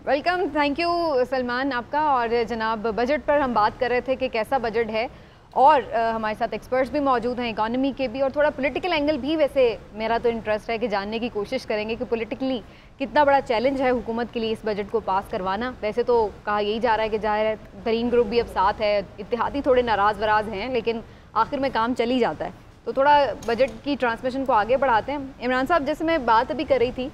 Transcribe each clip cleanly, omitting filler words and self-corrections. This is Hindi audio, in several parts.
वेलकम, थैंक यू सलमान आपका। और जनाब, बजट पर हम बात कर रहे थे कि कैसा बजट है, और हमारे साथ एक्सपर्ट्स भी मौजूद हैं, इकोनॉमी के भी, और थोड़ा पॉलिटिकल एंगल भी। वैसे मेरा तो इंटरेस्ट है कि जानने की कोशिश करेंगे कि पॉलिटिकली कितना बड़ा चैलेंज है हुकूमत के लिए इस बजट को पास करवाना। वैसे तो कहा यही जा रहा है कि जाहिर तरीन ग्रुप भी अब साथ है, इत्तेहादी थोड़े नाराज़ वराज हैं, लेकिन आखिर में काम चल ही जाता है। तो थोड़ा बजट की ट्रांसमिशन को आगे बढ़ाते हैं। इमरान साहब, जैसे मैं बात अभी कर रही थी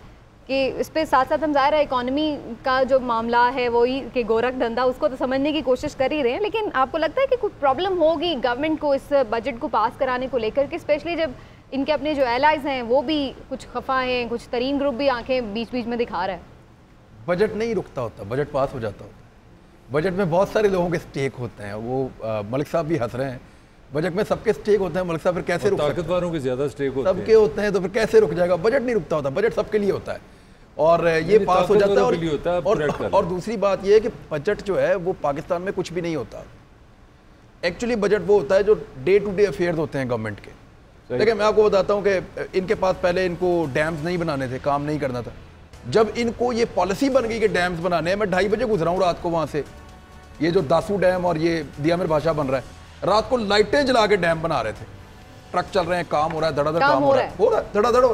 कि इस पे साथ साथ हम ज़ाहिर है इकॉनमी का जो मामला है वही कि गोरख धंधा, उसको तो समझने की कोशिश कर ही रहे हैं, लेकिन आपको लगता है कि कुछ प्रॉब्लम होगी गवर्नमेंट को इस बजट को पास कराने को लेकर के, स्पेशली जब इनके अपने जो एलाइज हैं वो भी कुछ खफा हैं, कुछ तरीन ग्रुप भी आंखें बीच बीच में दिखा रहा है? बजट नहीं रुकता होता, बजट पास हो जाता होता। बजट में बहुत सारे लोगों के स्टेक होते हैं। वो मलिक साहब भी हंस रहे हैं। बजट में सबके स्टेक होते हैं मलिक साहब, फिर कैसे रुक सकते हैं? ताकतवरों के ज्यादा स्टेक होते हैं, सबके होते हैं, तो फिर कैसे रुक जाएगा? बजट नहीं रुकता होता, बजट सबके लिए होता है और ये पास हो जाता है। और दूसरी बात ये है कि बजट जो है वो पाकिस्तान में कुछ भी नहीं होता। एक्चुअली बजट वो होता है जो डे टू डे अफेयर्स होते हैं गवर्नमेंट के। देखिए, मैं आपको बताता हूँ कि इनके पास पहले इनको डैम्स नहीं बनाने थे, काम नहीं करना था। जब इनको ये पॉलिसी बन गई कि डैम्स बनाने हैं, मैं 2:30 बजे गुजरा हूँ रात को वहाँ से, ये जो दासू डैम और ये दियामिर भाषा बन रहा है, रात को लाइटें जला के डैम बना रहे थे। ट्रक चल रहे हैं, काम हो रहा है, धड़ाधड़ काम हो रहा है धड़ाधड़।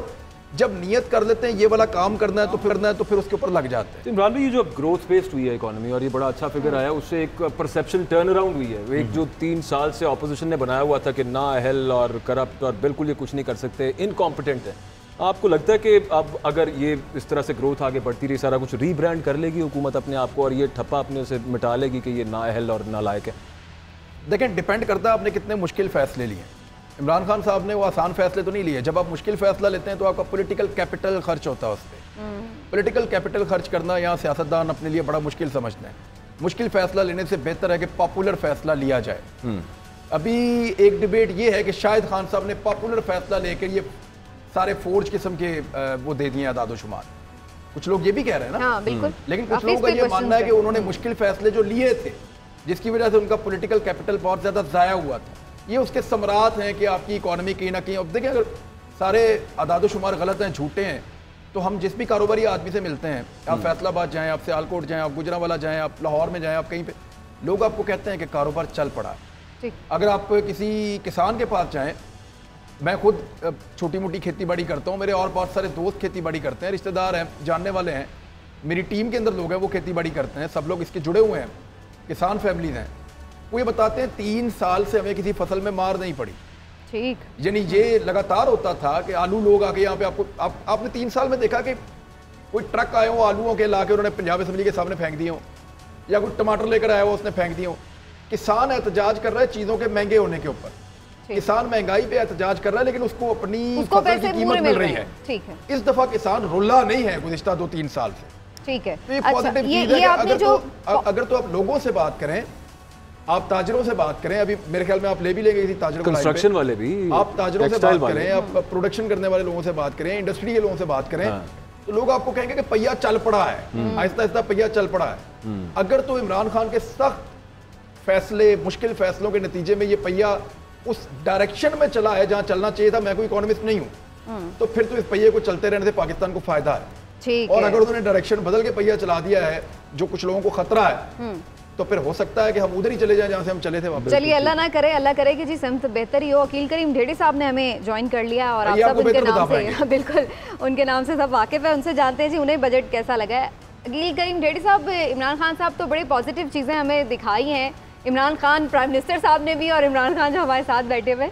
जब नियत कर लेते हैं ये वाला काम करना है तो फिर उसके ऊपर लग जाते हैं। इमरान भाई, ये जो ग्रोथ बेस्ड हुई है इकोनॉमी और ये बड़ा अच्छा फिगर आया, उससे एक परसेप्शन टर्न अराउंड हुई है। एक जो 3 साल से ऑपोजिशन ने बनाया हुआ था कि ना अहल और करप्ट और बिल्कुल ये कुछ नहीं कर सकते, इनकॉम्पिटेंट है, आपको लगता है कि अब अगर ये इस तरह से ग्रोथ आगे बढ़ती रही, सारा कुछ रीब्रांड कर लेगी हुकूमत अपने आप को और ये ठप्पा अपने से मिटा लेगी कि ये ना अहल और नालायक है? देखें, डिपेंड करता है आपने कितने मुश्किल फैसले लिए। इमरान खान साहब ने वो आसान फैसले तो नहीं लिए। जब आप मुश्किल फैसला लेते हैं तो आपका पॉलिटिकल कैपिटल खर्च होता है उस पर। पॉलिटिकल कैपिटल खर्च करना यहाँ सियासतदान अपने लिए बड़ा मुश्किल समझते हैं। मुश्किल फैसला लेने से बेहतर है कि पॉपुलर फैसला लिया जाए। अभी एक डिबेट ये है कि शाहिद खान साहब ने पॉपुलर फैसला लेकर ये सारे फोर्ज किस्म के वो दे दिए आदादोशुमार। कुछ लोग ये भी कह रहे हैं ना। हाँ, बिल्कुल। लेकिन कुछ लोगों का ये मानना है कि उन्होंने मुश्किल फैसले जो लिए थे, जिसकी वजह से उनका पॉलिटिकल कैपिटल बहुत ज़्यादा ज़ाया हुआ था, ये उसके समरात हैं कि आपकी इकोनॉमी कहीं ना कहीं। अब देखिए, अगर सारे आदादोशुमार गलत हैं, झूठे हैं, तो हम जिस भी कारोबारी आदमी से मिलते हैं, आप फैसलाबाद जाएं, आप सियालकोट जाएं, आप गुजरांवाला जाएं, आप लाहौर में जाएं, आप कहीं पे, लोग आपको कहते हैं कि कारोबार चल पड़ा है। अगर आप किसी किसान के पास जाएं, मैं खुद छोटी मोटी खेती बाड़ी करता हूँ, मेरे और बहुत सारे दोस्त खेती बाड़ी करते हैं, रिश्तेदार हैं, जानने वाले हैं, मेरी टीम के अंदर लोग हैं वो खेती बाड़ी करते हैं, सब लोग इसके जुड़े हुए हैं, किसान फैमिलीज हैं। वो ये बताते हैं 3 साल से हमें किसी फसल में मार नहीं पड़ी। ठीक, यानी ये लगातार होता था कि आलू लोग आके यहाँ पे आपने 3 साल में देखा कि कोई ट्रक आए हो आलूओं के लाके उन्होंने पंजाब असेंबली के सामने फेंक दिए हो, या कोई टमाटर लेकर आया हो उसने फेंक दिए हो। किसान एहतजाज कर रहा है चीज़ों के महंगे होने के ऊपर। किसान महंगाई पे एहतजाज कर रहा है, लेकिन उसको अपनी फसल की कीमत मिल रही है। ठीक है, इस दफा किसान रुला नहीं है गुज़िश्ता 2-3 साल से। ठीक है। तो ये पॉजिटिव चीज़ है। अगर तो आप लोगों से बात करें, आप ताजरों से बात करें, अभी मेरे ख्याल में आप ले भी लेंगे किसी ताजरों, कंस्ट्रक्शन वाले भी, आप ताजरों से बात करें, आप प्रोडक्शन करने वाले लोगों से बात करें, इंडस्ट्री के लोगों से बात करें, तो लोग आपको कहेंगे कि पहिया चल पड़ा है, आहिस्ता आहिस्ता पहिया चल पड़ा है। अगर तो इमरान खान के सख्त फैसले, मुश्किल फैसलों के नतीजे में ये पहिया उस डायरेक्शन में चला है जहां चलना चाहिए था, मैं कोई इकोनॉमिस्ट नहीं हूं, तो फिर तो इस पहिए को चलते रहने से पाकिस्तान को फायदा है। और अगर उन्होंने डायरेक्शन बदल के पहिया चला दिया है, जो कुछ लोगों को खतरा है, तो फिर हो सकता है कि हम उधर ही चले जाएं जहां से हम चले थे वापस। चलिए, अल्लाह ना करे, अल्लाह करे कि जी समत बेहतर ही हो। अकील करीम ढेड़ी साहब ने हमें ज्वाइन कर लिया और आप सब उनके नाम से बिल्कुल उनके नाम से सब वाकिफ है, उनसे जानते हैं जी उन्हें बजट कैसा लगा है। अकील करीम ढेड़ी साहब, इमरान खान साहब तो बड़ी पॉजिटिव चीज़ें हमें दिखाई हैं, इमरान खान प्राइम मिनिस्टर साहब ने भी और इमरान खान जो हमारे साथ बैठे हुए,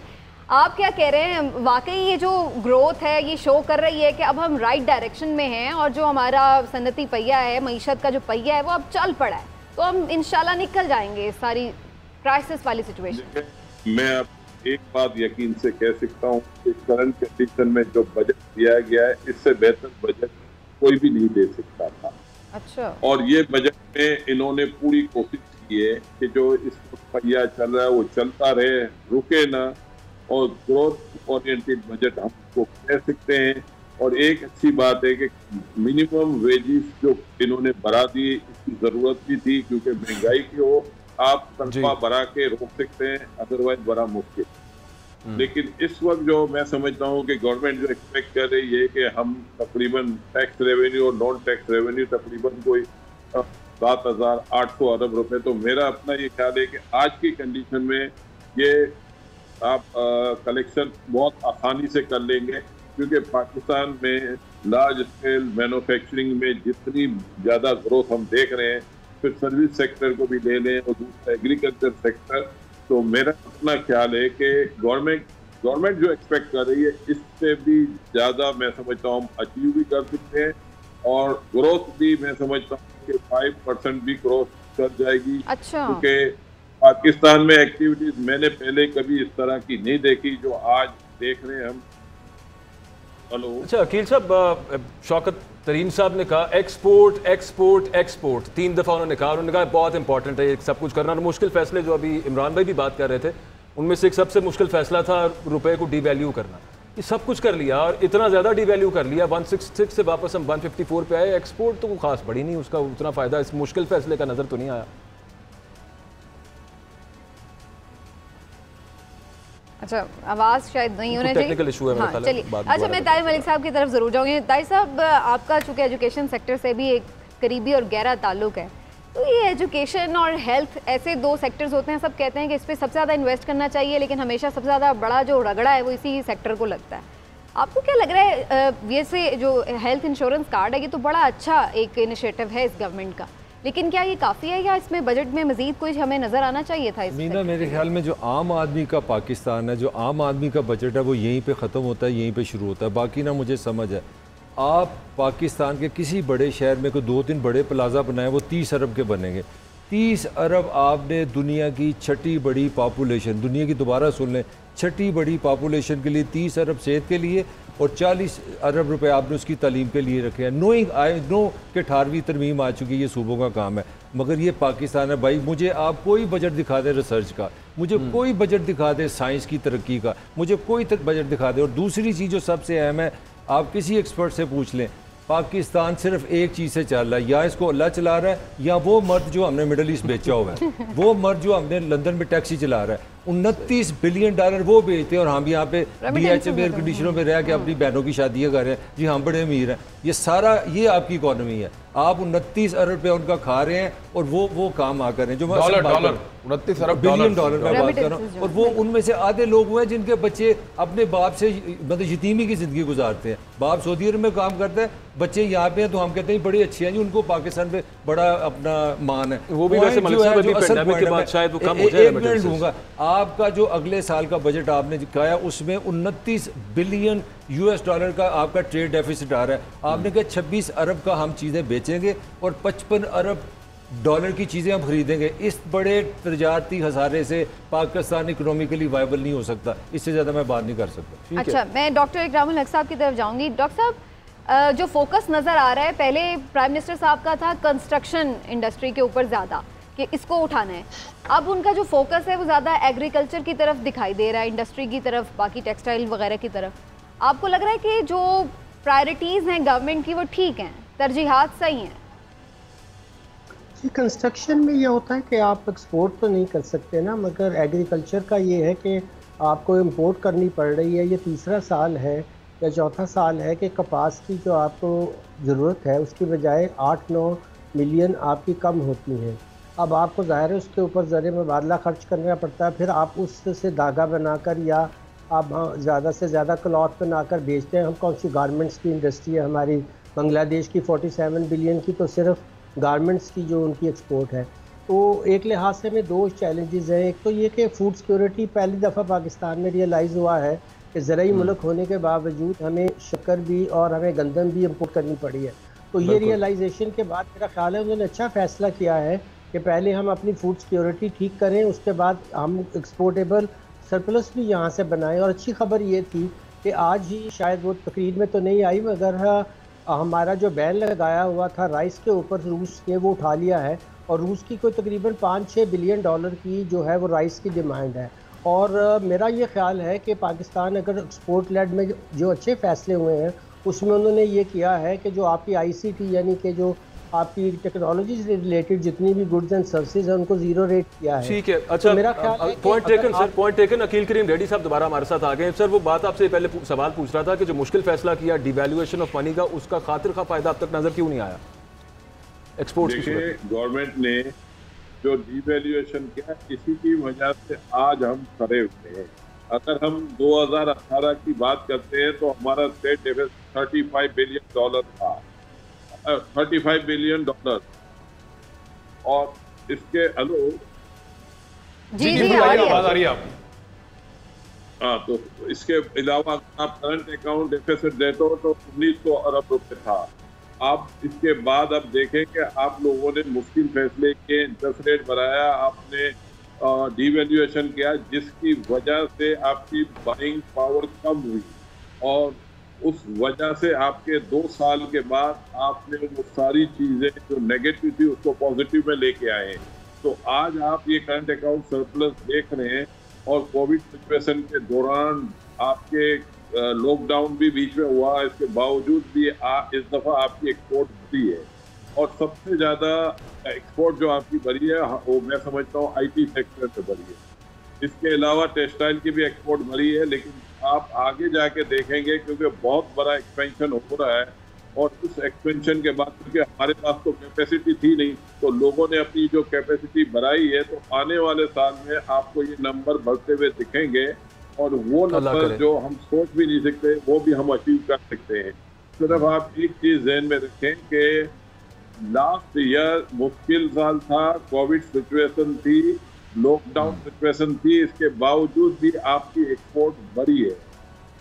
आप क्या कह रहे हैं? वाकई ये जो ग्रोथ है ये शो कर रही है कि अब हम राइट डायरेक्शन में हैं और जो हमारा सनती पहिया है, मईशत का जो पहिया है वो अब चल पड़ा है, तो हम इंशाल्लाह निकल जाएंगे इस सारी क्राइसिस वाली सिचुएशन? मैं अब एक बात यकीन से कह सकता हूँ कि करंट कंडीशन में जो बजट दिया गया है, इससे बेहतर बजट कोई भी नहीं दे सकता था। अच्छा। और ये बजट में इन्होंने पूरी कोशिश की है कि जो इस पहिया चल रहा है वो चलता रहे, रुके ना, और ग्रोथ ओरिएंटेड बजट हम उसको कह सकते हैं। और एक अच्छी बात है कि मिनिमम वेजेस जो इन्होंने बढ़ा दी, इसकी जरूरत भी थी, क्योंकि महंगाई की हो आप तनख्वाह बढ़ा के रोक सकते हैं, अदरवाइज बड़ा मुश्किल। लेकिन इस वक्त जो मैं समझता हूँ कि गवर्नमेंट जो एक्सपेक्ट कर रही है कि हम तकरीबन टैक्स रेवेन्यू और नॉन टैक्स रेवेन्यू तकरीबन कोई 7,800 अरब रुपए। तो मेरा अपना ये ख्याल है कि आज की कंडीशन में ये आप कलेक्शन बहुत आसानी से कर लेंगे, क्योंकि पाकिस्तान में लार्ज स्केल मैन्युफैक्चरिंग में जितनी ज़्यादा ग्रोथ हम देख रहे हैं, फिर सर्विस सेक्टर को भी ले लें और दूसरा एग्रीकल्चर सेक्टर, तो मेरा अपना ख्याल है कि गवर्नमेंट जो एक्सपेक्ट कर रही है इससे भी ज़्यादा मैं समझता हूँ हम अचीव भी कर सकते हैं, और ग्रोथ भी मैं समझता हूँ कि 5% भी ग्रोथ कर जाएगी। अच्छा, क्योंकि पाकिस्तान में एक्टिविटीज मैंने पहले कभी इस तरह की नहीं देखी जो आज देख रहे हैं हम। हेलो, अच्छा अकील साहब, शौकत तरीन साहब ने कहा एक्सपोर्ट एक्सपोर्ट एक्सपोर्ट, 3 दफ़ा उन्होंने कहा बहुत इंपॉर्टेंट है ये सब कुछ करना। और मुश्किल फैसले जो अभी इमरान भाई भी बात कर रहे थे, उनमें से एक सबसे मुश्किल फैसला था रुपए को डीवैल्यू करना। ये सब कुछ कर लिया और इतना ज़्यादा डीवैल्यू कर लिया, 166 से वापस हम 154 पे आए। एक्सपोर्ट तो खास बड़ी नहीं, उसका उतना फ़ायदा इस मुश्किल फैसले का नज़र तो नहीं आया। अच्छा, आवाज़ शायद नहीं होने चाहिए, टेक्निकल इशू है मेरा ख्याल है। चलिए, अच्छा मैं ताहिर मलिक साहब की तरफ ज़रूर जाऊँगी। ताहिर साहब, आपका चूँकि एजुकेशन सेक्टर से भी एक करीबी और गहरा ताल्लुक है, तो ये एजुकेशन और हेल्थ ऐसे 2 सेक्टर्स होते हैं, सब कहते हैं कि इस पर सबसे ज़्यादा इन्वेस्ट करना चाहिए, लेकिन हमेशा सबसे ज़्यादा बड़ा जो रगड़ा है वो इसी सेक्टर को लगता है। आपको क्या लग रहा है, वैसे जो हेल्थ इंश्योरेंस कार्ड है ये तो बड़ा अच्छा एक इनिशिएटिव है इस गवर्नमेंट का, लेकिन क्या ये काफ़ी है या इसमें बजट में मजीद कुछ हमें नज़र आना चाहिए था? मीना, मेरे ख्याल में जो आम आदमी का पाकिस्तान है, जो आम आदमी का बजट है, वो यहीं पे ख़त्म होता है, यहीं पे शुरू होता है। बाकी ना मुझे समझ है, आप पाकिस्तान के किसी बड़े शहर में कोई 2-3 बड़े प्लाजा बनाए, वो 30 अरब के बनेंगे। 30 अरब आपने दुनिया की 6ठी बड़ी पॉपुलेशन, दुनिया की दोबारा सुन लें, 6ठी बड़ी पॉपुलेशन के लिए 30 अरब सेहत के लिए और 40 अरब रुपए आपने उसकी तालीम के लिए रखे हैं। नोइंग आई नो कि 18वीं तरमीम आ चुकी है, ये सूबों का काम है, मगर ये पाकिस्तान है भाई। मुझे आप कोई बजट दिखा दे रिसर्च का, मुझे कोई बजट दिखा दे साइंस की तरक्की का, मुझे कोई बजट दिखा दे। और दूसरी चीज़ जो सबसे अहम है, आप किसी एक्सपर्ट से पूछ लें, पाकिस्तान सिर्फ एक चीज़ से चल रहा है, या इसको अल्लाह चला रहा है, या वो मर्द जो हमने मिडल ईस्ट बेचा हुआ है, वो मर्द जो हमने लंदन में टैक्सी चला रहा है। 29 बिलियन डॉलर वो बेचते हैं और हम यहाँ पे DHL एयर कंडीशनरों में रह के अपनी बहनों की शादियाँ कर रहे हैं। जी हम बड़े अमीर हैं। ये सारा ये आपकी इकोनॉमी है। आप 29 अरब रुपये उनका खा रहे हैं और वो काम आ कर रहे हैं जो मैं 29 अरब बिलियन डॉलर में बात कर रहा हूँ। और वो उनमें से आधे लोग हुए हैं जिनके बच्चे अपने बाप से मतलब यतीमी की ज़िंदगी गुजारते हैं। बाप सऊदी अरब में काम करता है, बच्चे यहाँ पे हैं, तो हम कहते हैं बड़े अच्छे हैं जी, उनको पाकिस्तान पे बड़ा अपना मान है। वो भी वैसे एक मिनट दूंगा, आपका जो अगले साल का बजट आपने दिखाया उसमें 29 बिलियन US डॉलर का आपका ट्रेड डेफिसिट आ रहा है। आपने कहा 26 अरब का हम चीज़ें बेचेंगे और 55 अरब डॉलर की चीज़ें हम खरीदेंगे। इस बड़े तजारती खसारे से पाकिस्तान इकोनॉमिकली वायबल नहीं हो सकता। इससे ज़्यादा मैं बात नहीं कर सकता। अच्छा, मैं डॉक्टर इकरामुल हक साहब की तरफ जाऊँगी। डॉक्टर साहब, जो फोकस नज़र आ रहा है, पहले प्राइम मिनिस्टर साहब का था कंस्ट्रक्शन इंडस्ट्री के ऊपर ज़्यादा कि इसको उठाना है, अब उनका जो फोकस है वो ज़्यादा एग्रीकल्चर की तरफ दिखाई दे रहा है, इंडस्ट्री की तरफ, बाकी टेक्सटाइल वगैरह की तरफ। आपको लग रहा है कि जो प्रायोरिटीज़ हैं गवर्नमेंट की वो ठीक हैं, तरजीहात सही हैं? जी, कंस्ट्रक्शन में ये होता है कि आप एक्सपोर्ट तो नहीं कर सकते ना, मगर एग्रीकल्चर का ये है कि आपको इंपोर्ट करनी पड़ रही है। ये तीसरा साल है या चौथा साल है कि कपास की जो आपको ज़रूरत है उसकी बजाय 8-9 मिलियन आपकी कम होती हैं। अब आपको ज़ाहिर है उसके ऊपर ज़रिए मुबादला खर्च करना पड़ता है, फिर आप उससे धागा बनाकर या आप ज़्यादा से ज़्यादा क्लॉथ बनाकर बेचते हैं। हम कौन सी गारमेंट्स की इंडस्ट्री है हमारी, बांग्लादेश की 47 बिलियन की तो सिर्फ गारमेंट्स की जो उनकी एक्सपोर्ट है। तो एक लिहाज से में 2 चैलेंजेस हैं। एक तो ये कि फूड सिक्योरिटी पहली दफ़ा पाकिस्तान में रियलाइज़ हुआ है कि ज़राई मुल्क होने के बावजूद हमें शक्कर भी और हमें गंदम भी इम्पोर्ट करनी पड़ी है। तो ये रियलाइजेशन के बाद मेरा ख्याल है उन्होंने अच्छा फ़ैसला किया है कि पहले हम अपनी फूड सिक्योरिटी ठीक करें, उसके बाद हम एक्सपोर्टेबल सरप्लस भी यहाँ से बनाएं। और अच्छी खबर ये थी कि आज ही शायद वो तकरीर में तो नहीं आई, मगर हमारा जो बैन लगाया हुआ था राइस के ऊपर रूस ने वो उठा लिया है और रूस की कोई तकरीबन 5-6 बिलियन डॉलर की जो है वो राइस की डिमांड है। और मेरा ये ख्याल है कि पाकिस्तान अगर एक्सपोर्ट लेड में जो अच्छे फैसले हुए हैं उसमें उन्होंने ये किया है कि जो आपकी ICT यानी कि जो आपकी टेक्नोलॉजी से रिलेटेड जितनी भी गुड्स एंड सर्विसेज है उनको 0 रेट किया है। ठीक है, अच्छा, तो मेरा ख्याल है point taken sir, point taken. Akil Karim Reddy Sahab दोबारा हमारे साथ आ गए। सर, वो बात आपसे पहले सवाल पूछ रहा था कि जो मुश्किल फैसला किया डिवैल्यूएशन ऑफ मनी का, उसका खातिर का फायदा अब तक नजर क्यों नहीं आया? एक्सपोर्ट्स की देखिए, गवर्नमेंट ने जो डिवैल्यूएशन किया, इसी की वजह से आज हम खड़े हुए हैं। अगर हम 2018 की बात करते हैं तो हमारा स्टेट डेफिसिट $35 बिलियन था, $35 बिलियन। और इसके जी जी आवाज आ रही है आपकी। हाँ, तो इसके अलावा आप करंट अकाउंट डेफिसिट देते हो तो 1900 अरब रुपए था। आप इसके बाद अब देखें कि आप लोगों ने मुश्किल फैसले किए, इंटरेस्ट रेट बढ़ाया, आपने डिवैल्यूएशन किया, जिसकी वजह से आपकी बाइंग पावर कम हुई और उस वजह से आपके 2 साल के बाद आपने वो सारी चीजें जो नेगेटिव थी उसको पॉजिटिव में लेके आए। तो आज आप ये करंट अकाउंट सरप्लस देख रहे हैं और कोविड सिचुएशन के दौरान आपके लॉकडाउन भी बीच में हुआ, इसके बावजूद भी इस दफा आपकी एक्सपोर्ट बढ़ी है और सबसे ज्यादा एक्सपोर्ट जो आपकी बढ़ी है वो मैं समझता हूँ आईटी सेक्टर से बढ़ी है। इसके अलावा टेक्सटाइल की भी एक्सपोर्ट बढ़ी है, लेकिन आप आगे जाके देखेंगे क्योंकि बहुत बड़ा एक्सपेंशन हो रहा है और उस एक्सपेंशन के बाद क्योंकि हमारे पास तो कैपेसिटी थी नहीं, तो लोगों ने अपनी जो कैपेसिटी बढ़ाई है, तो आने वाले साल में आपको ये नंबर बढ़ते हुए दिखेंगे और वो नंबर जो हम सोच भी नहीं सकते वो भी हम अचीव कर सकते हैं। सिर्फ आप एक चीज ध्यान में रखें कि लास्ट ईयर मुश्किल साल था, कोविड सिचुएशन थी, लॉकडाउन सिचुएशन थी, इसके बावजूद भी आपकी एक्सपोर्ट बढ़ी है।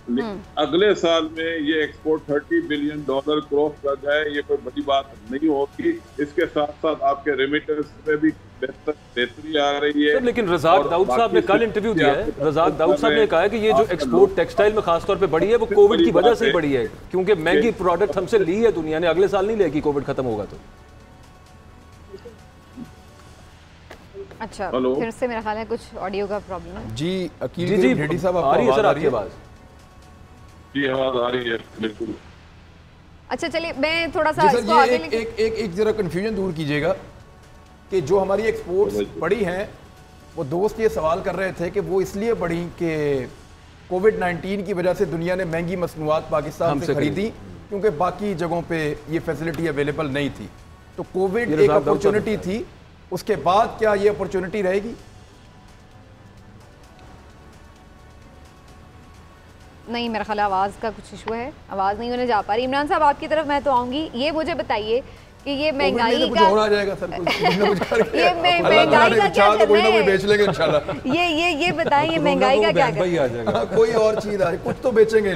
लेकिन अगले साल में ये एक्सपोर्ट $30 बिलियन क्रॉस कर जाए, ये कोई बड़ी बात नहीं होगी। इसके साथ साथ आपके रेमिटेंस में भी बेहतरी आ रही है। लेकिन रज़ाक दाऊद साहब ने कल इंटरव्यू दिया है, रज़ाक दाऊद साहब ने कहा है कि ये जो एक्सपोर्ट टेक्सटाइल में खासतौर पे बढ़ी है वो कोविड की वजह से ही बढ़ी है, क्योंकि महंगी प्रोडक्ट हमसे ली है दुनिया ने, अगले साल नहीं लेगी कोविड खत्म होगा तो। अच्छा, फिर से मेरा ख्याल है कुछ ऑडियो का प्रॉब्लम है। जी अकील जी रेड्डी साहब आ रही है सर आपकी आवाज? जी आवाज आ रही है बिल्कुल। अच्छा चलिए मैं थोड़ा सा इसको आगे एक जरा कंफ्यूजन दूर कीजिएगा कि जो हमारी एक्सपोर्ट्स बढ़ी हैं, वो दोस्त ये सवाल कर रहे थे कि वो इसलिए बढ़ी कि कोविड-19 की वजह से दुनिया ने महंगी मसनूआत पाकिस्तान से खरीदी क्योंकि बाकी जगहों पे ये फैसिलिटी अवेलेबल नहीं थी। तो कोविड एक अपॉर्चुनिटी थी, उसके बाद क्या ये अपॉर्चुनिटी रहेगी? नहीं, मेरा ख्याल आवाज़ का कुछ इशू है, आवाज़ नहीं होने जा पा रही। इमरान साहब आपकी तरफ मैं तो आऊँगी, ये मुझे बताइए कि ये महंगाई का कुछ और आ जाएगा सर, ये महंगाई का क्या चल रहा है? बेच लेंगे इंशाल्लाह। ये बताएं, ये महंगाई का क्या कर कोई और चीज आ कुछ तो बेचेंगे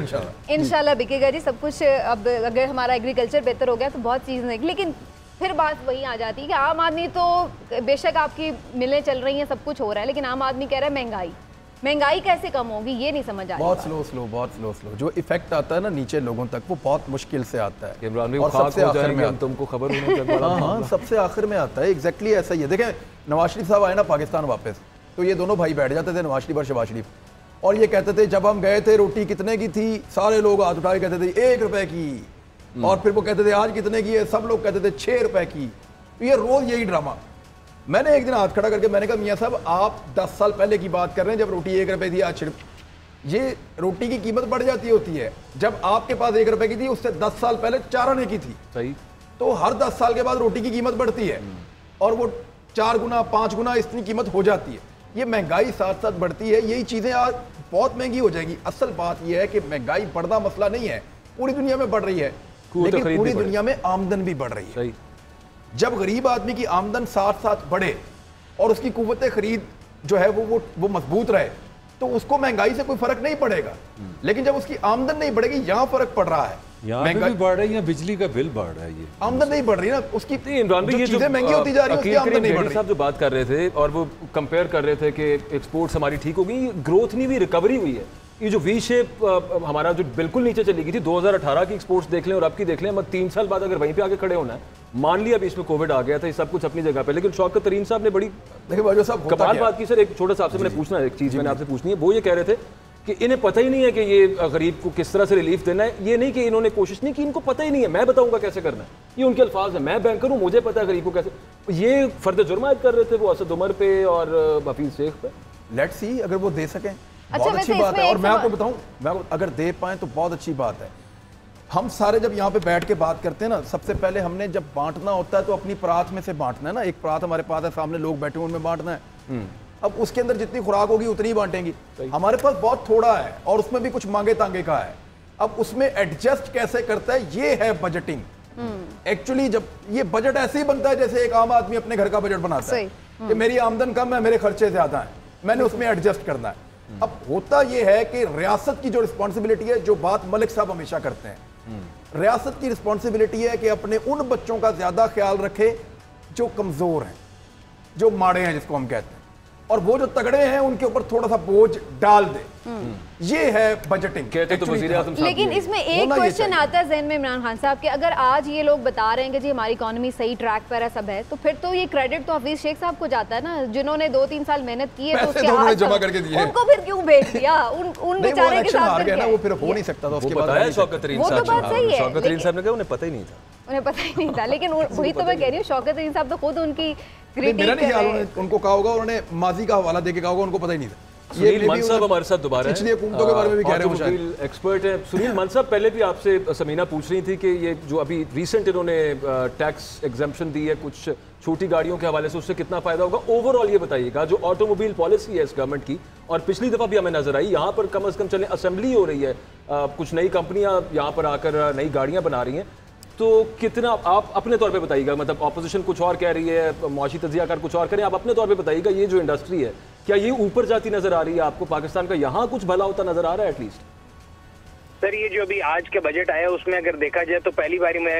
इंशाल्लाह बिकेगा जी सब कुछ। अब अगर हमारा एग्रीकल्चर बेहतर हो गया तो बहुत चीज़ नहीं, लेकिन फिर बात वही आ जाती है कि आम आदमी तो बेशक आपकी मिलें चल रही हैं, सब कुछ हो रहा है, लेकिन आम आदमी कह रहा है महंगाई कैसे कम होगी, ये नहीं समझ आ रहा। बहुत स्लो जो इफेक्ट आता है ना नीचे लोगों तक, वो बहुत मुश्किल से आता है। और सबसे आखिर में तुमको खबर होने के बाद हाँ सबसे आखिर में आता है। एग्जैक्टली ऐसा ही है। देखें नवाज शरीफ साहब आए ना पाकिस्तान वापस, तो ये दोनों भाई बैठ जाते थे, नवाज शरीफ और शहबाज शरीफ, और ये कहते थे जब हम गए थे रोटी कितने की थी, सारे लोग हाथ उठा के कहते थे 1 रुपए की, और फिर वो कहते थे आज कितने की है, सब लोग कहते थे 6 रुपए की। तो ये रोज यही ड्रामा। मैंने एक दिन हाथ खड़ा करके मैंने कहा मियाँ साहब आप 10 साल पहले की बात कर रहे हैं जब रोटी 1 रुपए थी, आज ये रोटी की कीमत बढ़ जाती होती है। जब आपके पास 1 रुपए की थी उससे 10 साल पहले 4 आने की थी। सही। तो हर 10 साल के बाद रोटी की कीमत बढ़ती है और वो 4 गुना 5 गुना इतनी कीमत हो जाती है। ये महंगाई साथ साथ बढ़ती है, यही चीजें आज बहुत महंगी हो जाएगी। असल बात यह है कि महंगाई बढ़ना मसला नहीं है, पूरी दुनिया में बढ़ रही है, लेकिन पूरी दुनिया में आमदन भी बढ़ रही है। जब गरीब आदमी की आमदन साथ साथ बढ़े और उसकी कुव्वत खरीद जो है वो मजबूत रहे, तो उसको महंगाई से कोई फर्क नहीं पड़ेगा। लेकिन जब उसकी आमदन नहीं बढ़ेगी, यहाँ फर्क पड़ रहा है। महंगाई बढ़ रही है, बिजली का बिल बढ़ रहा है, ये आमदन नहीं बढ़ रही ना उसकी। इमरान भाई, ये चीजें महंगी होती जा रही है, उसकी आमदन नहीं बढ़ रही। साहब जो बात कर रहे थे और वो कंपेयर कर रहे थे कि एक्सपोर्ट्स हमारी ठीक हो गई, ग्रोथ नहीं हुई, रिकवरी हुई है। ये जो वी शेप हमारा जो बिल्कुल नीचे चली गई थी, 2018 की एक्सपोर्ट्स देख लें और अब की देख लें, हम 3 साल बाद अगर वहीं पे आके खड़े होना है, मान लिया अभी इसमें कोविड आ गया था, ये सब कुछ अपनी जगह पे, लेकिन शौकत तरीन साहब ने बड़ी कमाल बात की। सर एक छोटा सा आपसे मैंने पूछना है, एक चीज मैंने आपसे पूछनी है, वो ये कह रहे थे कि इन्हें पता ही नहीं है कि ये गरीब को किस तरह से रिलीफ देना है। ये नहीं कि इन्होंने कोशिश नहीं की, इनको पता ही नहीं है, मैं बताऊंगा कैसे करना है, ये उनके अल्फाज है। मैं बैंकर हूं, मुझे पता है गरीब को कैसे। ये फर्द जुर्म आयद कर रहे थे वो असद उमर पे और हफीज शेख पे। लेट्स सी अगर वो दे सकें, बहुत अच्छी बात है। और मैं आपको बताऊं, मैं अगर दे पाए तो बहुत अच्छी बात है। हम सारे जब यहाँ पे बैठ के बात करते हैं ना, सबसे पहले हमने जब बांटना होता है तो अपनी परात में से बांटना है ना। एक परात हमारे पास है, सामने लोग बैठे हुए, उनमें बांटना है। अब उसके अंदर जितनी खुराक होगी उतनी ही बांटेंगी। हमारे पास बहुत थोड़ा है और उसमें भी कुछ मांगे तांगे का है। अब उसमें एडजस्ट कैसे करता है, ये है बजटिंग। एक्चुअली जब ये बजट ऐसे ही बनता है जैसे एक आम आदमी अपने घर का बजट बनाता है कि मेरी आमदन कम है, मेरे खर्चे ज्यादा हैं, मैंने उसमें एडजस्ट करना है। अब होता यह है कि रियासत की जो रिस्पॉन्सिबिलिटी है, जो बात मलिक साहब हमेशा करते हैं, रियासत की रिस्पॉन्सिबिलिटी है कि अपने उन बच्चों का ज्यादा ख्याल रखे जो कमजोर हैं, जो माड़े हैं जिसको हम कहते हैं, और वो जो तगड़े हैं उनके ऊपर थोड़ा सा बोझ डाल दे। ये है बजटिंग। कहते तो वज़ीर आज़म साहब। लेकिन इसमें एक क्वेश्चन आता है ज़हन में इमरान खान साहब के, अगर आज ये लोग बता रहे हैं कि जी हमारी इकोनॉमी सही ट्रैक पर है, सब है, तो फिर तो ये क्रेडिट तो हफीज शेख साहब को जाता है ना, जिन्होंने 2-3 साल मेहनत की है, तो उसके उन्होंने जमा करके दिए, उनको फिर क्यों भेज दिया? उन बेचारे के साथ हार गए ना, वो फिर हो नहीं सकता था। उसके बाद शौकत तरीन वो तो बात सही है, शौकत तरीन साहब ने कहा उन्हें पता ही नहीं था, उन्हें पता ही नहीं था। लेकिन वही तो मैं कह रही हूँ, शौकत तरीन साहब तो खुद उनकी मेरा नहीं ख्याल उनको कहा होगा, उन्होंने माजी का हवाला देके कहा होगा, उनको पता ही नहीं था। सुनील मन साहब हमारे साथ दोबारा पिछली हुकूमतों के बारे में भी कह रहे हैं, शायद एक्सपर्ट है। सुनील मन साहब, पहले भी आपसे समीना पूछ रही थी कि ये जो अभी रिसेंट इन्होंने टैक्स एग्जम्पशन दी है कुछ छोटी गाड़ियों के हवाले से, उससे कितना फायदा होगा? ओवरऑल ये बताइएगा, जो ऑटोमोबाइल पॉलिसी है इस गवर्नमेंट की, और पिछली दफा भी हमें नजर आई, यहाँ पर कम अज कम चले असेंबली हो रही है, कुछ नई कंपनियां यहाँ पर आकर नई गाड़ियां बना रही हैं, तो कितना आप अपने तौर पे बताइएगा, मतलब ऑपोजिशन कुछ और कह रही है, मुआशी तज्जियाकार कुछ और करें, आप अपने तौर पे बताइएगा, ये जो इंडस्ट्री है क्या ये ऊपर जाती नजर आ रही है आपको? पाकिस्तान का यहाँ कुछ भला होता नजर आ रहा है एटलीस्ट? सर, ये जो अभी आज के बजट आया उसमें अगर देखा जाए तो पहली बारी मैं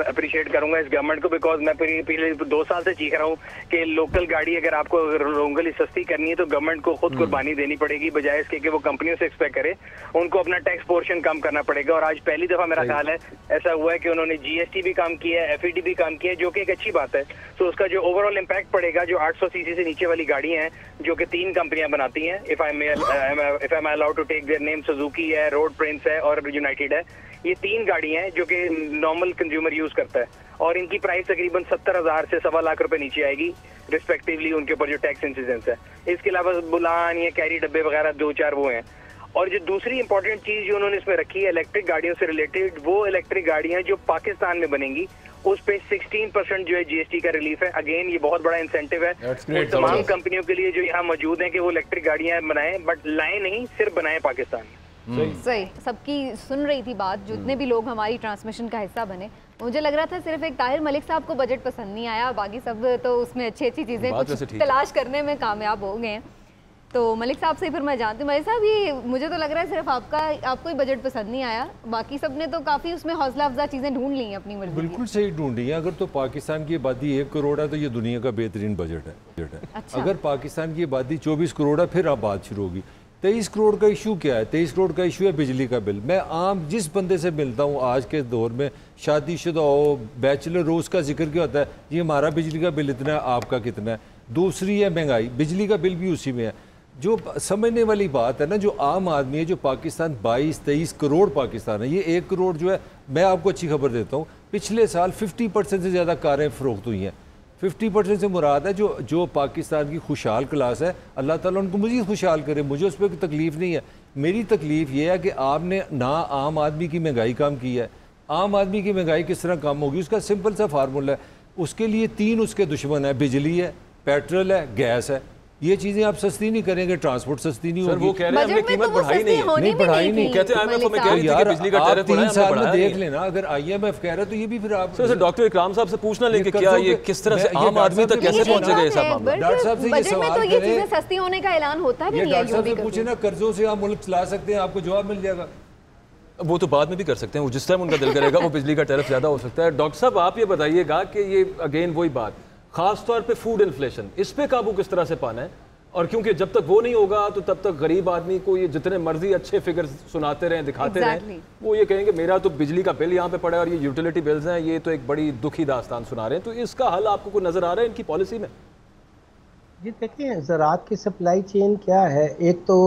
अप्रिशिएट करूंगा इस गवर्नमेंट को, बिकॉज मैं पिछले 2 साल से चीख रहा हूँ कि लोकल गाड़ी अगर आपको लोकली सस्ती करनी है तो गवर्नमेंट को खुद कुर्बानी देनी पड़ेगी, बजाय इसके कि वो कंपनियों से एक्सपेक्ट करे। उनको अपना टैक्स पोर्शन कम करना पड़ेगा, और आज पहली दफा मेरा ख्याल है ऐसा हुआ है कि उन्होंने GST भी काम किया है, FET भी काम किया है, जो कि एक अच्छी बात है। तो उसका जो ओवरऑल इम्पैक्ट पड़ेगा, जो 800 सीसी से नीचे वाली गाड़ियां हैं जो कि 3 कंपनियां बनाती हैं, if I am allowed to take their name, Suzuki है, रोड प्रिंस है और यूनाइटेड है, ये 3 गाड़ियां हैं जो कि नॉर्मल कंज्यूमर यूज करता है, और इनकी प्राइस तकरीबन 70,000 से 1.25 लाख रुपए नीचे आएगी रिस्पेक्टिवली, उनके ऊपर जो टैक्स इंसिडेंस है। इसके अलावा बुलान या कैरी डब्बे वगैरह 2-4 वो हैं। और जो दूसरी इंपॉर्टेंट चीज जो उन्होंने इसमें रखी है इलेक्ट्रिक गाड़ियों से रिलेटेड, वो इलेक्ट्रिक गाड़ियां जो पाकिस्तान में बनेंगी उस पे 16% जो है GST का रिलीफ है। अगेन ये बहुत बड़ा इंसेंटिव है तमाम कंपनियों के लिए जो यहाँ मौजूद हैं कि वो इलेक्ट्रिक गाड़ियां बनाएं, बट लाएं नहीं, सिर्फ बनाएं पाकिस्तान में। सही, सबकी सुन रही थी बात, जितने भी लोग हमारी ट्रांसमिशन का हिस्सा बने। मुझे लग रहा था सिर्फ एक ताहिर मलिक साहब को बजट पसंद नहीं आया, बाकी सब तो उसमें अच्छी अच्छी चीज़ें कुछ तलाश करने में कामयाब हो गए हैं। तो मलिक साहब से फिर मैं जानती हूँ, मलिक साहब ये मुझे तो लग रहा है सिर्फ आपको ही बजट पसंद नहीं आया, बाकी सब ने तो काफ़ी उसमें हौसला अफजा चीज़ें ढूंढ ली हैं अपनी मर्जी। बिल्कुल सही ढूंढी है। अगर तो पाकिस्तान की आबादी 1 करोड़ है तो ये दुनिया का बेहतरीन बजट है। अच्छा। अगर पाकिस्तान की आबादी 24 करोड़ है फिर अब बात शुरू होगी। 23 करोड़ का इशू क्या है? 23 करोड़ का इशू है बिजली का बिल। मैं आम जिस बंदे से मिलता हूँ आज के दौर में, शादीशुदा हो, बैचलर हो, उसका जिक्र क्या होता है, ये हमारा बिजली का बिल इतना है, आपका कितना है। दूसरी है महंगाई, बिजली का बिल भी उसी में है। जो समझने वाली बात है ना, जो आम आदमी है, जो पाकिस्तान 22-23 करोड़ पाकिस्तान है, ये 1 करोड़ जो है, मैं आपको अच्छी खबर देता हूँ, पिछले साल 50% से ज़्यादा कारें फ़रोख्त हुई हैं। 50% से मुराद है जो पाकिस्तान की खुशहाल क्लास है, अल्लाह ताला उनको मज़ीद खुशहाल करे, मुझे उस पर कोई तकलीफ़ नहीं है। मेरी तकलीफ़ ये है कि आपने ना आम आदमी की महंगाई कम की है। आम आदमी की महंगाई किस तरह कम होगी, उसका सिंपल सा फार्मूला है। उसके लिए 3 उसके दुश्मन है, बिजली है, पेट्रोल है, गैस है। ये चीजें आप सस्ती नहीं करेंगे, ट्रांसपोर्ट सस्ती नहीं होगी। वो कह रहे हैं हमने कीमत बढ़ाई नहीं बढ़ाई नहीं। कहते हैं IMF हमें कह रही थी कि बिजली का टैरिफ बढ़ाया, 3 साल में देख लेना, अगर IMF कह रहा है तो ये भी फिर आप डॉक्टर इकराम साहब से पूछना लेंगे क्या ये किस तरह से आम आदमी तक कैसे पहुंचेगा ये सब मामला। डॉक्टर साहब से ये सवाल करें, सस्ती होने का ऐलान होता भी नहीं है। डॉक्टर साहब से पूछे ना, कर्जों से आप मुल्क चला सकते हैं, आपको जवाब मिल जाएगा। वो तो बाद में भी कर सकते हैं, वो जिस टाइम उनका दिल करेगा वो बिजली का टैरिफ ज्यादा हो सकता है। डॉक्टर साहब आप ये बताइएगा कि ये अगेन वही बात, खास तौर पे फूड इन्फ्लेशन, इस पे काबू किस तरह से पाना है? और क्योंकि जब तक वो नहीं होगा तो तब तक गरीब आदमी को ये जितने मर्जी अच्छे फिगर सुनाते रहें, दिखाते रहें, वो ये कहेंगे मेरा तो बिजली का बिल यहाँ पे पड़ा है और ये यूटिलिटी बिल्स हैं, ये तो एक बड़ी दुखी दास्तान सुना रहे हैं। तो इसका हल आपको कोई नजर आ रहा है इनकी पॉलिसी में? जी देखिए, ज़राअत की सप्लाई चेन क्या है, एक तो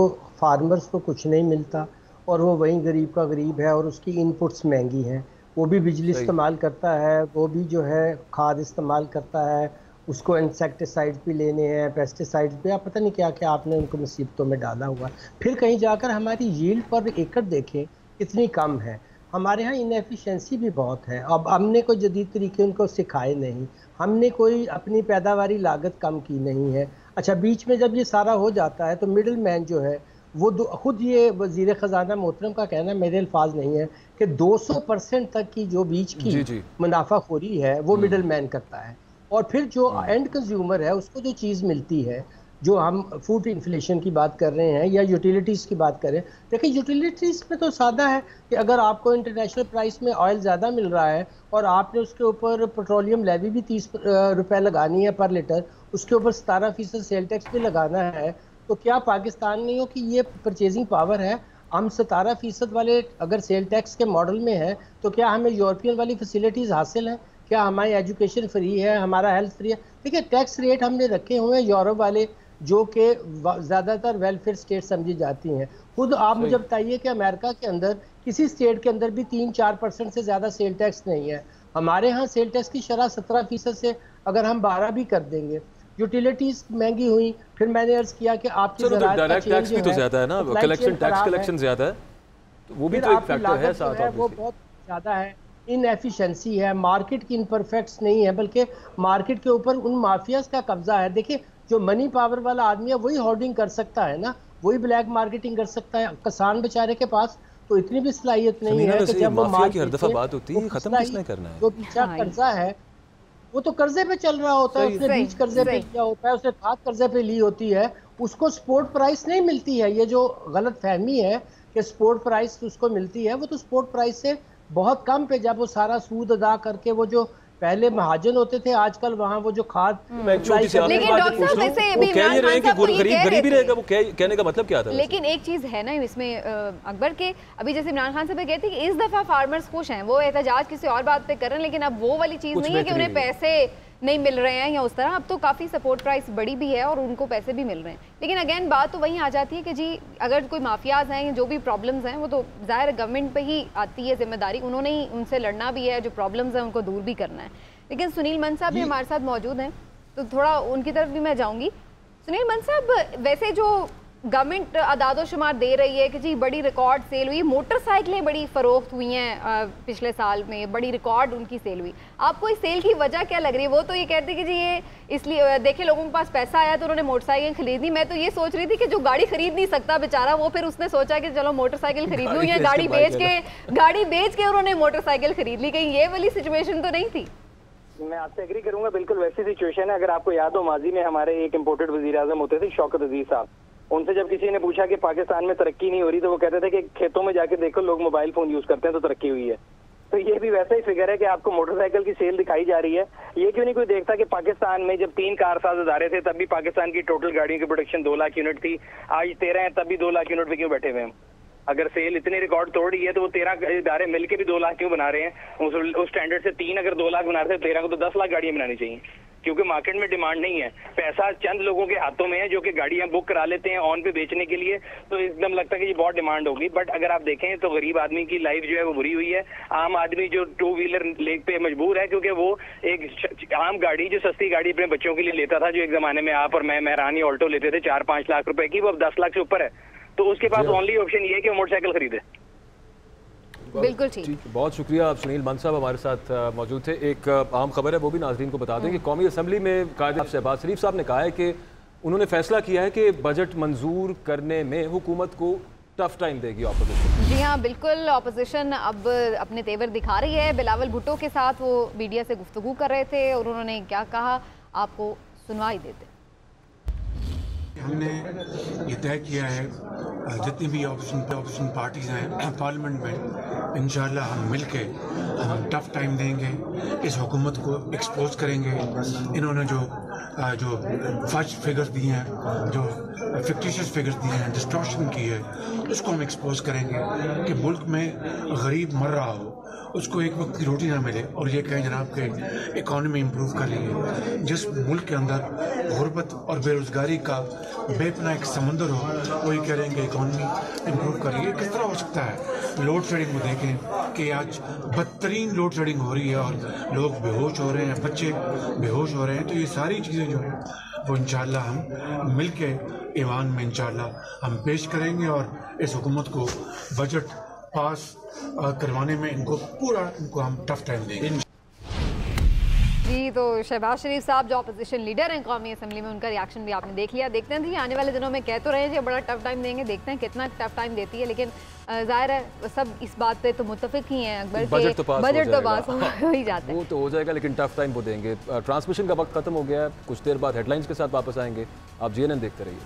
फार्मर्स को कुछ नहीं मिलता और वो वहीं गरीब का गरीब है और उसकी इनपुट्स महंगी हैं, वो भी बिजली इस्तेमाल करता है, वो भी जो है खाद इस्तेमाल करता है, उसको इंसेक्टिसाइड्स भी लेने हैं, पेस्टिसाइड्स भी, आप पता नहीं क्या क्या आपने उनको मुसीबतों में डाला हुआ। फिर कहीं जाकर हमारी यील्ड पर एकड़ देखें कितनी कम है। हमारे यहाँ इनएफिशिएंसी भी बहुत है। अब हमने कोई जदीद तरीके उनको सिखाए नहीं, हमने कोई अपनी पैदावारी लागत कम की नहीं है। अच्छा, बीच में जब ये सारा हो जाता है तो मिडिल मैन जो है वो खुद ये वज़ीर ख़जाना मोहतरम का कहना, मेरे अल्फाज नहीं है, कि 200% तक की जो बीच की मुनाफाखोरी है वो मिडिल मैन करता है। और फिर जो एंड कंज्यूमर है उसको जो चीज़ मिलती है, जो हम फूड इन्फ्लेशन की बात कर रहे हैं या यूटिलिटीज़ की बात करें, देखिए यूटिलिटीज़ में तो सादा है कि अगर आपको इंटरनेशनल प्राइस में ऑयल ज़्यादा मिल रहा है और आपने उसके ऊपर पेट्रोलियम लेवी भी 30 रुपए लगानी है पर लीटर, उसके ऊपर 17% सेल टैक्स भी लगाना है, तो क्या पाकिस्तान नहीं हो कि ये परचेजिंग पावर है, हम 17% वाले अगर सेल टैक्स के मॉडल में है तो क्या हमें यूरोपियन वाली फैसिलिटीज़ हासिल हैं? क्या हमारी एजुकेशन फ्री है, हमारा हेल्थ फ्री है? देखिए टैक्स रेट हमने रखे हुए हैं यूरोप वाले, जो कि ज़्यादातर वेलफेयर स्टेट समझी जाती हैं। खुद आप मुझे बताइए कि अमेरिका के अंदर किसी स्टेट के अंदर भी 3-4% से ज़्यादा सेल टैक्स नहीं है। हमारे यहाँ सेल टैक्स की शरह 17% से अगर हम 12 भी कर देंगे, यूटिलिटीज महंगी हुई, फिर मैंने अर्ज किया कि आपकी डायरेक्ट टैक्स भी तो ज़्यादा है ना, कलेक्शन टैक्स कलेक्शन ज़्यादा है, तो वो भी तो एक फैक्टर है साथ, वो बहुत ज़्यादा है। इनएफिशिएंसी है, मार्केट की इनपरफेक्ट्स नहीं है, बल्कि मार्केट के ऊपर उन माफियाज का कब्जा है। देखिए जो मनी पावर वाला आदमी है वही होर्डिंग कर सकता है ना, वही ब्लैक मार्केटिंग कर सकता है। किसान बेचारे के पास तो इतनी भी सलाहियत नहीं है कि जब वो माल की हर दफा बात होती है, खत्म किसने करना है। जो पीछा कर्जा है वो तो कर्जे पे चल रहा होता है, उसने बीज कर्जे पे लिया होता है, उसने खाद कर्जे पे ली होती है, उसको स्पोर्ट प्राइस नहीं मिलती है। ये जो गलत फहमी है कि स्पोर्ट प्राइस उसको मिलती है, वो तो स्पोर्ट प्राइस से बहुत कम पे, जब वो सारा सूद अदा करके, वो जो पहले महाजन होते थे आजकल वहाँ वो जो खाद, लेकिन डॉक्टर साहब वैसे गरीबी रहेगा, वो कहने का मतलब क्या था? लेकिन एक चीज है ना इसमें अकबर के, अभी जैसे इमरान खान साहब कहते हैं कि इस दफा फार्मर्स खुश हैं, वो एहतजाज किसी और बात पे कर रहे हैं, लेकिन अब वो वाली चीज नहीं है कि उन्हें पैसे नहीं मिल रहे हैं या उस तरह। अब तो काफ़ी सपोर्ट प्राइस बड़ी भी है और उनको पैसे भी मिल रहे हैं। लेकिन अगेन बात तो वहीं आ जाती है कि जी अगर कोई माफियाज हैं, जो भी प्रॉब्लम्स हैं, वो तो ज़ाहिर गवर्नमेंट पे ही आती है जिम्मेदारी, उन्होंने ही उनसे लड़ना भी है, जो प्रॉब्लम्स हैं उनको दूर भी करना है। लेकिन सुनील मन साहब भी हमारे साथ मौजूद हैं, तो थोड़ा उनकी तरफ भी मैं जाऊँगी। सुनील मन साहब, वैसे जो गवर्नमेंट अदादोशुमार दे रही है कि जी बड़ी रिकॉर्ड सेल हुई, मोटरसाइकिलें बड़ी फरोख्त हुई हैं पिछले साल में, बड़ी रिकॉर्ड उनकी सेल हुई, आपको इस सेल की वजह क्या लग रही है? वो तो ये कहते हैं कि जी ये इसलिए देखिए लोगों के पास पैसा आया तो उन्होंने मोटरसाइकिल खरीदी। मैं तो ये सोच रही थी कि जो गाड़ी खरीद नहीं सकता बेचारा, वो फिर उसने सोचा कि चलो मोटरसाइकिल खरीद लूँ, या गाड़ी बेच के उन्होंने मोटरसाइकिल खरीद ली। कहीं ये वाली सिचुएशन तो नहीं थी? मैं आपसे एग्री करूंगा, बिल्कुल वैसी सिचुएशन है। अगर आपको याद हो, माजी में हमारे एक इम्पोर्टेड वजीर आजम होते थे शौकत अजीज साहब, उनसे जब किसी ने पूछा कि पाकिस्तान में तरक्की नहीं हो रही, तो वो कहते थे कि खेतों में जाके देखो लोग मोबाइल फोन यूज करते हैं तो तरक्की हुई है। तो ये भी वैसा ही फिगर है कि आपको मोटरसाइकिल की सेल दिखाई जा रही है। ये क्यों नहीं कोई देखता कि पाकिस्तान में जब 3 कारसाज इदारे थे तब भी पाकिस्तान की टोटल गाड़ियों की प्रोडक्शन 2 लाख यूनिट थी, आज 13 है, तब भी 2 लाख यूनिट पे क्यों बैठे हुए हैं? अगर सेल इतनी रिकॉर्ड तोड़ रही है तो वो 13 इदारे मिलकर भी 2 लाख क्यों बना रहे हैं? उस स्टैंडर्ड से 3 अगर 2 लाख बना रहे थे, 13 को तो 10 लाख गाड़ियां बनानी चाहिए, क्योंकि मार्केट में डिमांड नहीं है। पैसा चंद लोगों के हाथों में है जो कि गाड़ियां बुक करा लेते हैं ऑन पे बेचने के लिए, तो एकदम लगता है कि ये बहुत डिमांड होगी। बट अगर आप देखें तो गरीब आदमी की लाइफ जो है वो बुरी हुई है। आम आदमी जो 2 व्हीलर ले पे मजबूर है, क्योंकि वो एक आम गाड़ी, जो सस्ती गाड़ी अपने बच्चों के लिए लेता था, जो एक जमाने में आप और मैं मेहरानी ऑल्टो लेते थे 4-5 लाख रुपए की, वो अब 10 लाख से ऊपर है। तो उसके पास ओनली ऑप्शन ये है कि वो मोटरसाइकिल खरीदे। बिल्कुल ठीक। बहुत शुक्रिया। आप सुनील मन साहब हमारे साथ मौजूद थे। एक आम खबर है, वो भी नाजरीन को बता दें कि कौमी असम्बली में कायदे शहबाज शरीफ साहब ने कहा है कि उन्होंने फैसला किया है कि बजट मंजूर करने में हुकूमत को टफ टाइम देगी ऑपोजिशन। जी हाँ, बिल्कुल। ऑपोजिशन अब अपने तेवर दिखा रही है। बिलावल भुट्टो के साथ वो मीडिया से गुफ्तगू कर रहे थे और उन्होंने क्या कहा, आपको सुनवाई देते। हमने ये तय किया है जितनी भी ऑपोजिशन पार्टीज हैं पार्लियामेंट में, इंशाल्लाह हम मिलके हम टफ टाइम देंगे, इस हुकूमत को एक्सपोज करेंगे। इन्होंने जो फर्स्ट फिगर्स दिए हैं, जो फिक्टिशियस फिगर्स दिए हैं, डिस्टॉर्शन की है, उसको हम एक्सपोज करेंगे कि मुल्क में गरीब मर रहा हो, उसको एक वक्त की रोटी ना मिले और ये कहें जनाब के इकॉनमी इम्प्रूव कर लीजिए। जिस मुल्क के अंदर गुर्बत और बेरोजगारी का बेपना एक समंदर हो, वही कह रहे हैं कि इकॉनमी इम्प्रूव करिए। किस तरह हो सकता है? लोड शेडिंग को देखें कि आज बदतरीन लोड शेडिंग हो रही है और लोग बेहोश हो रहे हैं, बच्चे बेहोश हो रहे हैं। तो ये सारी चीज़ें जो है वो इंशाल्लाह हम मिल के ईवान में इंशाल्लाह हम पेश करेंगे और इस हुकूमत को बजट पास करवाने में इनको हम टफ टाइम देंगे। जी, तो शहबाज शरीफ साहब जो अपोजिशन लीडर हैं कौमी असम्बली में, उनका रिएक्शन भी आपने देख लिया। देखते हैं आने वाले दिनों में कह तो रहे हैं कि बड़ा टफ टाइम देंगे, देखते हैं कितना टफ टाइम देती है, लेकिन जाहिर है सब इस बात पे तो मुत्तफिक ही हैं अकबर, बजट तो पास हो ही जाता है। वो तो हो जाएगा, लेकिन टफ टाइम वो देंगे। ट्रांसमिशन का वक्त खत्म हो गया है, कुछ देर बाद हेडलाइंस के साथ वापस आएंगे। आप जीएनएन देखते रहिए।